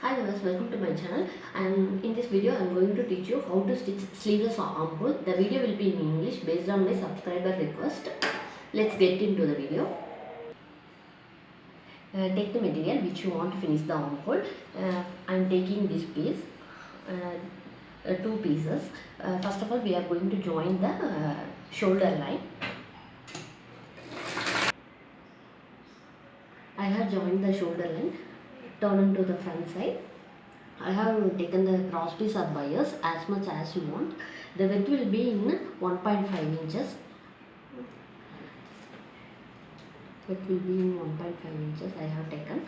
Hi viewers, welcome to my channel, and in this video I am going to teach you how to stitch sleeveless armhole. The video will be in English based on my subscriber request. Let's get into the video. Take the material which you want to finish the armhole. I am taking this piece, two pieces. First of all, we are going to join the shoulder line. I have joined the shoulder line, turn into the front side. I have taken the cross piece or bias as much as you want. The width will be in 1.5 inches. It will be in 1.5 inches I have taken.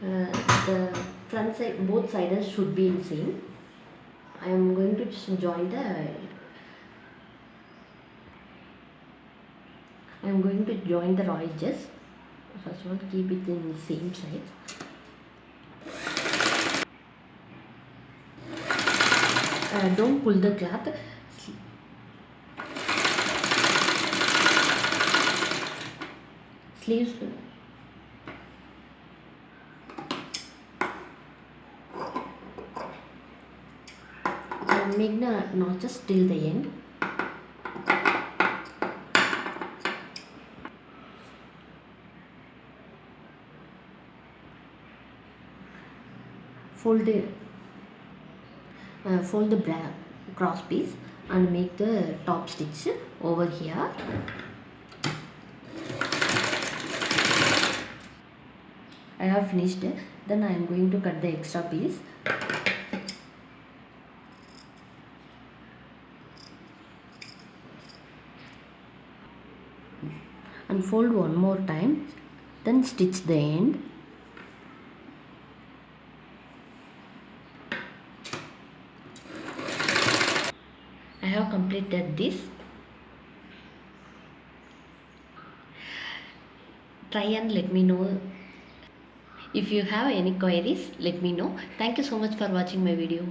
The front side, both sides should be in same. I am going to just join the raw edges. First of all, keep it in the same side. Don't pull the cloth. Sleeves. Make the notches till the end. Fold the cross piece and make the top stitch over here. I have finished it. Then I am going to cut the extra piece. And fold one more time, then stitch the end. I have completed this. Try and let me know. If you have any queries, let me know. Thank you so much for watching my video.